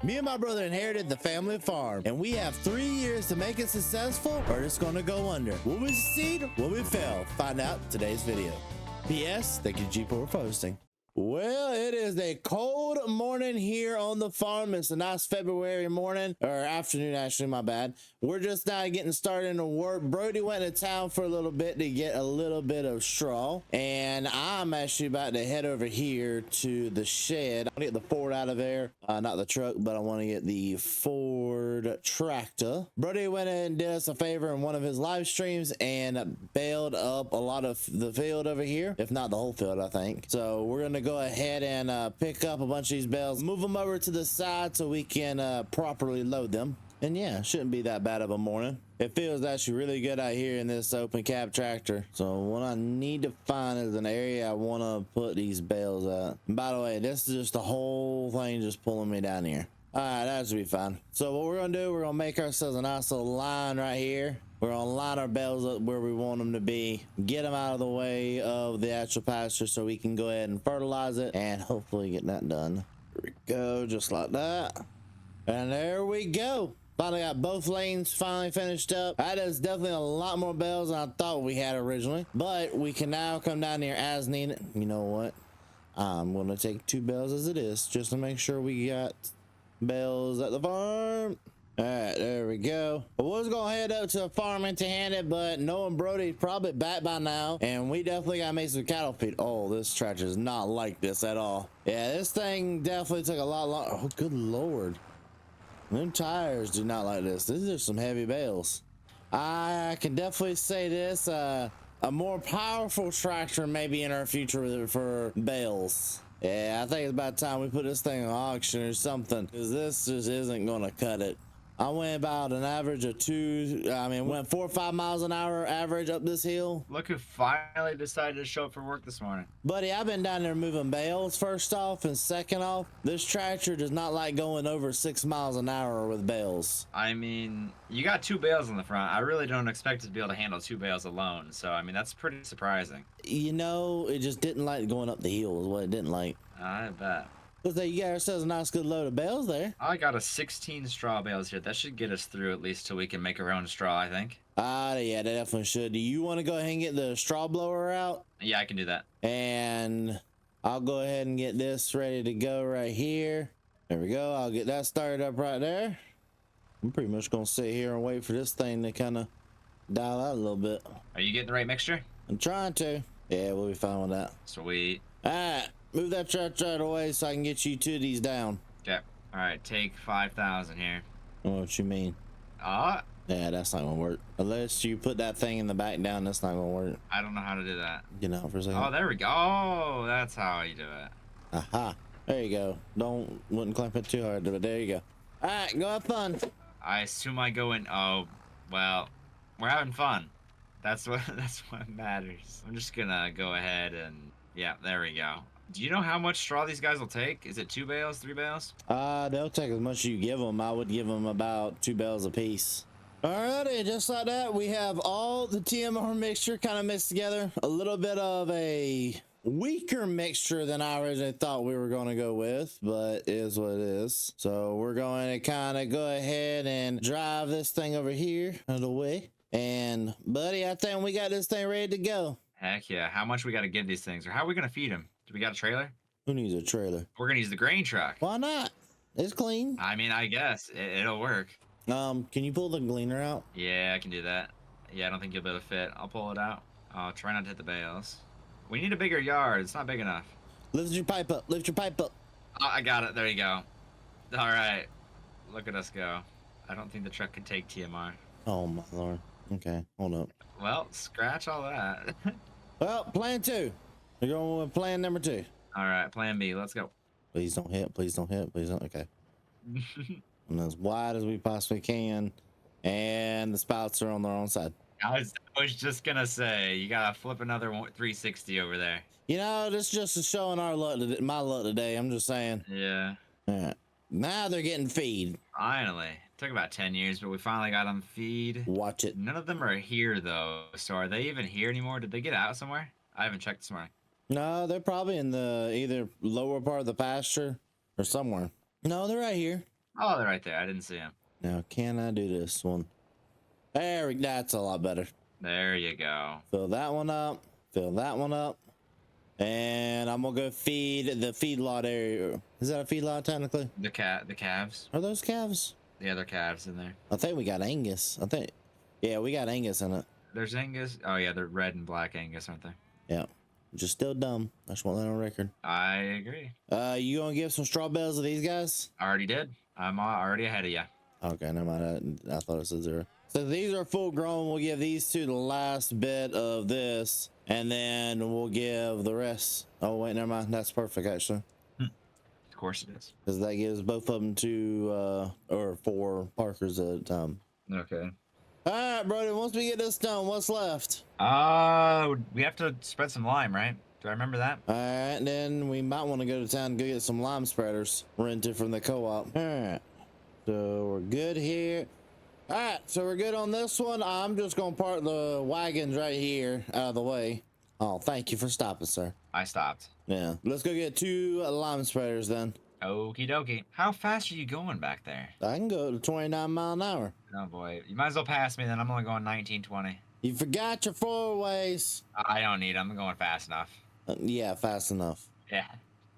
Me and my brother inherited the family farm, and we have 3 years to make it successful, or it's gonna go under. Will we succeed? Will we fail? Find out in today's video. P.S. Thank you, Gilbert, for hosting. Well, it is a cold morning here on the farm. It's a nice February morning, or afternoon, actually, my bad. We're just now getting started into work. Brody went to town for a little bit to get a little bit of straw, and I'm actually about to head over here to the shed. I want to get the Ford out of there, not the truck, but I want to get the Ford tractor. Brody went in and did us a favor in one of his live streams and baled up a lot of the field over here, if not the whole field, I think. So we're gonna go ahead and pick up a bunch of these bales, move them over to the side so we can properly load them. And yeah, shouldn't be that bad of a morning. It feels actually really good out here in this open cab tractor. So what I need to find is an area I want to put these bales at. And by the way, this is just the whole thing just pulling me down here. All right, that should be fine. So what we're gonna do, we're gonna make ourselves a nice little line right here. We're gonna line our bales up where we want them to be, get them out of the way of the actual pasture so we can go ahead and fertilize it and hopefully get that done. There we go, just like that. And there we go. Finally got both lanes finally finished up. That is definitely a lot more bales than I thought we had originally, but we can now come down here as needed. You know what? I'm gonna take 2 bales as it is just to make sure we got bales at the farm. All right, there we go. I was gonna head up to the farm empty-handed, but knowing Brody's probably back by now, and we definitely gotta make some cattle feed. Oh, this tractor is not like this at all. Yeah, this thing definitely took a lot longer. Oh, good lord. Them tires do not like this. These are some heavy bales. I can definitely say this, a more powerful tractor may be in our future for bales. Yeah, I think it's about time we put this thing on auction or something, because this just isn't gonna cut it. I went about an average of went 4 or 5 miles an hour average up this hill. Look who finally decided to show up for work this morning. Buddy, I've been down there moving bales first off, and second off, this tractor does not like going over 6 miles an hour with bales. I mean, you got 2 bales in the front. I really don't expect it to be able to handle 2 bales alone. So, I mean, that's pretty surprising. You know, it just didn't like going up the hill is what it didn't like. I bet. Looks like you got ourselves a nice good load of bales there. I got a 16 straw bales here. That should get us through at least till we can make our own straw, I think. Yeah, they definitely should. Do you want to go ahead and get the straw blower out? Yeah, I can do that. And I'll go ahead and get this ready to go right here. There we go. I'll get that started up right there. I'm pretty much gonna sit here and wait for this thing to kind of dial out a little bit. Are you getting the right mixture? I'm trying to. Yeah, we'll be fine with that. Sweet. All right, move that tractor out of the way so I can get you 2 of these down. Okay. All right, take 5,000 here. What you mean? Yeah, that's not gonna work. Unless you put that thing in the back down, that's not gonna work. I don't know how to do that. Get out for a second. Oh, there we go. Oh, that's how you do it. Aha. There you go. Wouldn't clamp it too hard, but there you go. All right, go have fun. I assume I go in. Oh, well, we're having fun. That's what matters. I'm just gonna go ahead and yeah, there we go. Do you know how much straw these guys will take? Is it 2 bales, 3 bales? They'll take as much as you give them. I would give them about 2 bales a piece. Alrighty, just like that, we have all the TMR mixture kind of mixed together. A little bit of a weaker mixture than I originally thought we were going to go with, but it is what it is. So we're going to kind of go ahead and drive this thing over here out of the way. And buddy, I think we got this thing ready to go. Heck yeah. How much we got to give these things? Or how are we going to feed them? Do we got a trailer? Who needs a trailer? We're going to use the grain truck. Why not? It's clean. I mean, I guess it'll work. Can you pull the gleaner out? Yeah, I can do that. Yeah, I don't think you'll be able to fit. I'll pull it out. I'll try not to hit the bales. We need a bigger yard. It's not big enough. Lift your pipe up. Lift your pipe up. Oh, I got it. There you go. All right. Look at us go. I don't think the truck could take TMR. Oh, my lord. Okay, hold up. Well, scratch all that. Well, plan 2. We're going with plan number 2. All right, plan B. Let's go. Please don't hit. Please don't hit. Please don't. Okay. And as wide as we possibly can. And the spouts are on their own side. I was just going to say, you got to flip another 360 over there. You know, this just is showing our luck, my luck today. I'm just saying. Yeah. All right. Now they're getting feed. Finally. Took about 10 years, but we finally got them feed. Watch it. None of them are here, though. So are they even here anymore? Did they get out somewhere? I haven't checked this morning. No, they're probably in the either lower part of the pasture or somewhere. No, they're right here. Oh, they're right there. I didn't see them. Now, can I do this one? That's a lot better. There you go. Fill that one up. Fill that one up. And I'm gonna go feed the feedlot area. Is that a feedlot technically? The calves. Are those calves? The other calves in there. I think we got Angus. Yeah, we got Angus in it. There's Angus. Oh yeah, they're red and black Angus, aren't they? Yeah. Just still dumb. I just want that on record. I agree. You gonna give some straw bales to these guys? I already did. I'm already ahead of you. Okay, never mind. I thought it said 0. So these are full grown. We'll give these two the last bit of this, and then we'll give the rest. Oh wait, never mind. That's perfect actually. Of course it is. Because that gives both of them 2 or 4 Parkers at a time. Okay. All right, Brody. Once we get this done, what's left? We have to spread some lime, right? Do I remember that? All right, then we might want to go to town and go get some lime spreaders rented from the co-op. All right, so we're good here. All right, so we're good on this one. I'm just gonna park the wagons right here out of the way. Oh, thank you for stopping, sir. I stopped. Yeah, let's go get 2 lime spreaders then. Okie dokie. How fast are you going back there? I can go to 29 mile an hour. Oh boy, you might as well pass me then. I'm only going 19, 20. You forgot your 4-ways. I don't need. I'm going fast enough. Yeah, fast enough. Yeah,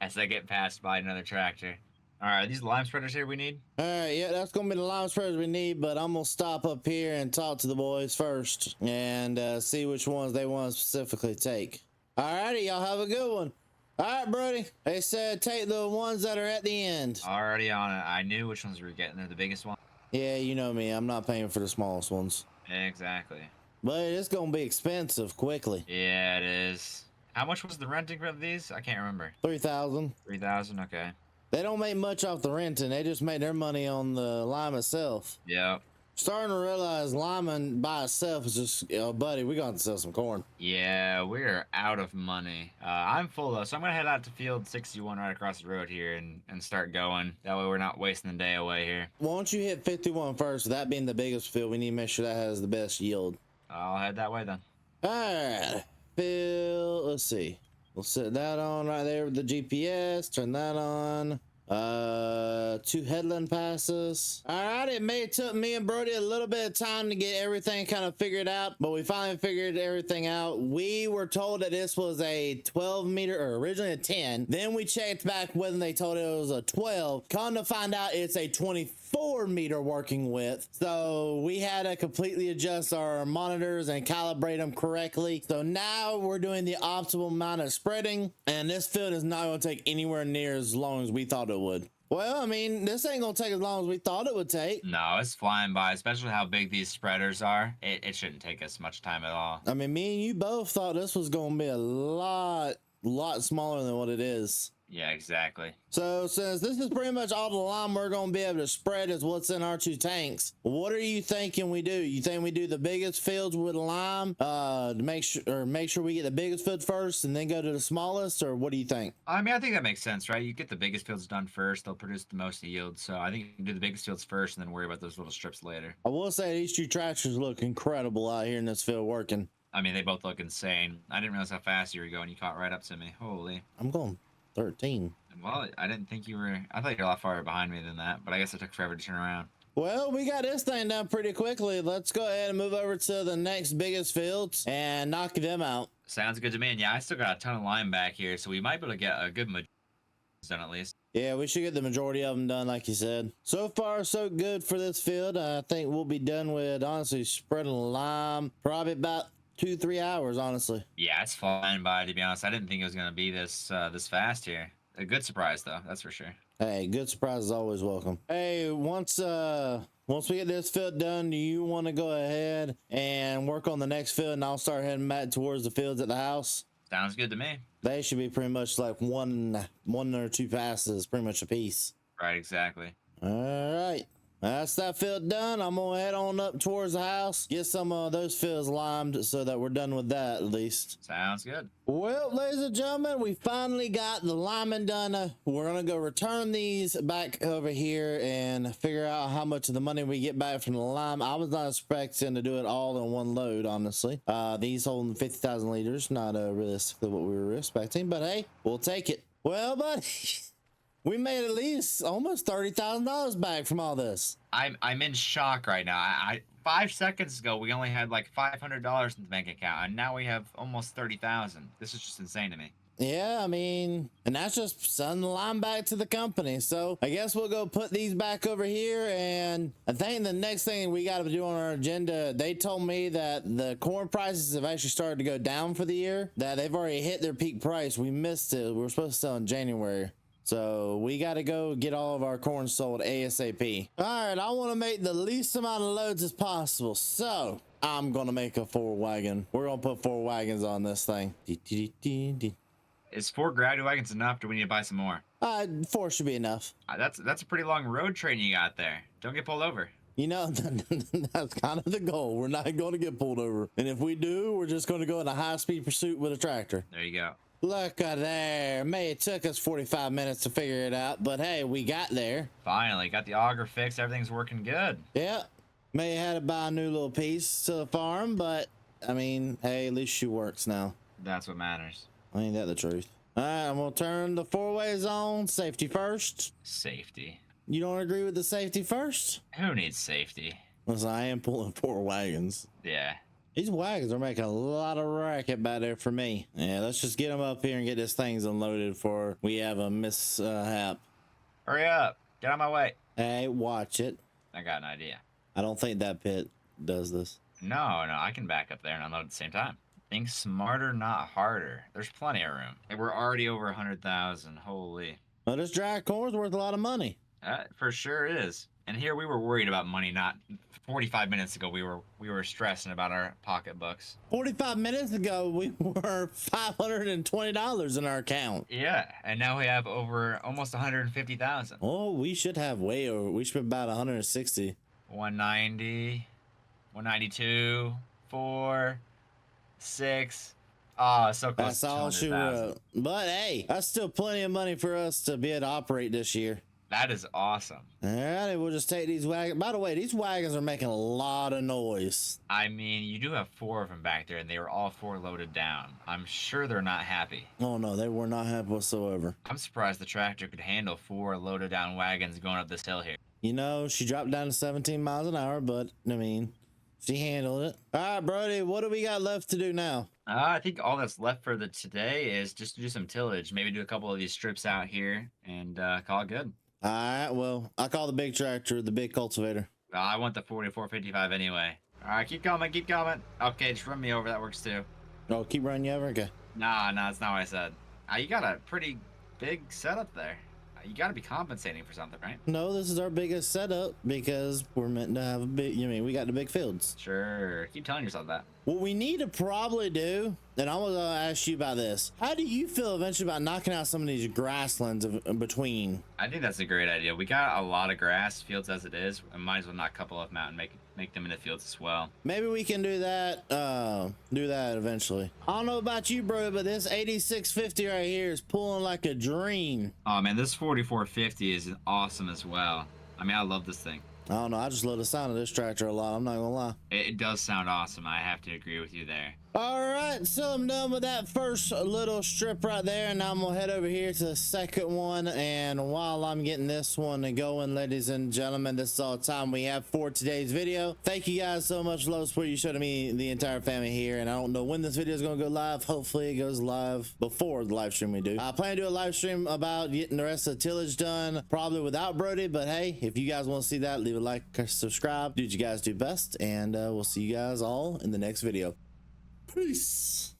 as I get passed by another tractor. All right, are these lime spreaders here we need? All right, yeah, that's gonna be the lime spreaders we need, but I'm gonna stop up here and talk to the boys first and see which ones they want to specifically take. All righty, y'all have a good one. All right, Brody. They said take the ones that are at the end. Already on it. I knew which ones we were getting. They're the biggest one. Yeah, you know me. I'm not paying for the smallest ones. Exactly. But it's gonna be expensive quickly. Yeah, it is. How much was the renting of these? I can't remember. 3,000. 3,000. Okay. They don't make much off the renting. They just make their money on the lime itself. Yep. Starting to realize lime by itself is just, buddy, we're going to sell some corn. Yeah, we're out of money. I'm full though, so I'm gonna head out to field 61 right across the road here and start going. That way we're not wasting the day away here. Why don't you hit 51 first? That being the biggest field, we need to make sure that has the best yield. I'll head that way then. All right, field. Let's see. We'll set that on right there with the GPS. Turn that on. 2 headland passes. All right, it took me and Brody a little bit of time to get everything kind of figured out, but we finally figured everything out. We were told that this was a 12 meter, or originally a 10. Then we checked back when they told it was a 12. Come to find out it's a 24 meter working width. So we had to completely adjust our monitors and calibrate them correctly. So now we're doing the optimal amount of spreading, and this field is not going to take anywhere near as long as we thought it would. Well, I mean, this ain't gonna take as long as we thought it would take. No, it's flying by, especially how big these spreaders are. It shouldn't take us much time at all. I mean, me and you both thought this was gonna be a lot smaller than what it is. Yeah, exactly. So since this is pretty much all the lime we're going to be able to spread is what's in our 2 tanks, what are you thinking we do? You think we do the biggest fields with lime to make sure we get the biggest field first and then go to the smallest, or what do you think? I mean, I think that makes sense, right? You get the biggest fields done first, they'll produce the most yield. So I think you can do the biggest fields first and then worry about those little strips later. I will say these 2 tractors look incredible out here in this field working. I mean, they both look insane. I didn't realize how fast you were going. You caught right up to me. Holy. I'm going 13. Well, I didn't think you were. I thought you were a lot farther behind me than that, but I guess it took forever to turn around. Well, we got this thing done pretty quickly. Let's go ahead and move over to the next biggest fields and knock them out. Sounds good to me. And yeah, I still got a ton of lime back here, so we might be able to get a good majority done at least. Yeah, we should get the majority of them done, like you said. So far, so good for this field. I think we'll be done with, honestly, spreading lime probably about 2-3 hours, honestly. Yeah, it's flying by, to be honest. I didn't think it was going to be this fast here. A good surprise, though. That's for sure. Hey, good surprise is always welcome. Hey, once we get this field done, do you want to go ahead and work on the next field, and I'll start heading back towards the fields at the house? Sounds good to me. They should be pretty much like one or 2 passes, pretty much a piece. Right, exactly. All right. That's that field done. I'm gonna head on up towards the house, get some of those fields limed so that we're done with that at least. Sounds good. Well, ladies and gentlemen, we finally got the liming done. We're gonna go return these back over here and figure out how much of the money we get back from the lime. I was not expecting to do it all in one load, honestly. These holding 50,000 liters, not realistically what we were expecting, but hey, we'll take it. Well, buddy. We made at least almost $30,000 back from all this. I'm in shock right now. I 5 seconds ago we only had like $500 in the bank account, and now we have almost 30,000. This is just insane to me. Yeah, I mean, and that's just sending the line back to the company. So I guess we'll go put these back over here. And I think the next thing we got to do on our agenda, they told me that the corn prices have actually started to go down for the year, that they've already hit their peak price. We missed it. We were supposed to sell in January. So we got to go get all of our corn sold ASAP. All right, I want to make the least amount of loads as possible. So I'm going to make a 4 wagon. We're going to put 4 wagons on this thing. Is 4 gravity wagons enough? Do we need to buy some more? 4 should be enough. That's a pretty long road train you got there. Don't get pulled over. You know, that's kind of the goal. We're not going to get pulled over. And if we do, we're just going to go in a high-speed pursuit with a tractor. There you go. Look at there. May it took us 45 minutes to figure it out, but hey, we got there. Finally, got the auger fixed. Everything's working good. Yeah. May have had to buy a new little piece to the farm, but I mean, hey, at least she works now. That's what matters. Ain't that the truth? All right, I'm gonna turn the 4-ways on. Safety first. Safety. You don't agree with the safety first? Who needs safety? Listen, I am pulling 4 wagons. Yeah. These wagons are making a lot of racket back there for me. Yeah, let's just get them up here and get this things unloaded before we have a mishap. Hurry up. Get out of my way. Hey, watch it. I got an idea. I don't think that pit does this. No, I can back up there and unload at the same time. Think smarter, not harder. There's plenty of room. And we're already over 100,000. Holy. Well, this dry corn's worth a lot of money. For sure is. And here we were worried about money. Not 45 minutes ago, we were stressing about our pocketbooks. 45 minutes ago, we were $520 in our account. Yeah, and now we have over almost 150,000. Oh, we should have way over. We should be about 160. 190, 192, 4, 6. Oh, so close. That's all she wrote. But hey, that's still plenty of money for us to be able to operate this year. That is awesome. All right, we'll just take these wagons. By the way, these wagons are making a lot of noise. I mean, you do have 4 of them back there, and they were all 4 loaded down. I'm sure they're not happy. Oh, no, they were not happy whatsoever. I'm surprised the tractor could handle 4 loaded down wagons going up this hill here. You know, she dropped down to 17 miles an hour, but, I mean, she handled it. All right, Brody, what do we got left to do now? I think all that's left for today is just to do some tillage. Maybe do a couple of these strips out here and call it good. All right, well, I call the big tractor the big cultivator. I want the 4455 anyway. All right, keep coming, keep coming. Okay, just run me over. That works too. Oh, keep running you over? Okay. Nah, that's not what I said. You got a pretty big setup there. You got to be compensating for something, right? No, this is our biggest setup because we're meant to have a big, we got the big fields. Sure. Keep telling yourself that. What we need to probably do, and I'm going to ask you about this. How do you feel eventually about knocking out some of these grasslands in between? I think that's a great idea. We got a lot of grass fields as it is. We might as well knock a couple of them out and make them into fields as well. Maybe we can do that eventually. I don't know about you, bro, but this 8650 right here is pulling like a dream. Oh man, this 4450 is awesome as well. I mean, I love this thing. I don't know, I just love the sound of this tractor a lot, I'm not gonna lie. It does sound awesome. I have to agree with you there. All right, so I'm done with that first little strip right there, and now I'm gonna head over here to the second one. And while I'm getting this one going, ladies and gentlemen, this is all the time we have for today's video. Thank you guys so much for the love support you showed to me, the entire family here. And I don't know when this video is gonna go live. Hopefully it goes live before the live stream we do. I plan to do a live stream about getting the rest of the tillage done, probably without Brody, but hey, if you guys want to see that, leave a like, subscribe, do what you guys do best, and we'll see you guys all in the next video. Peace.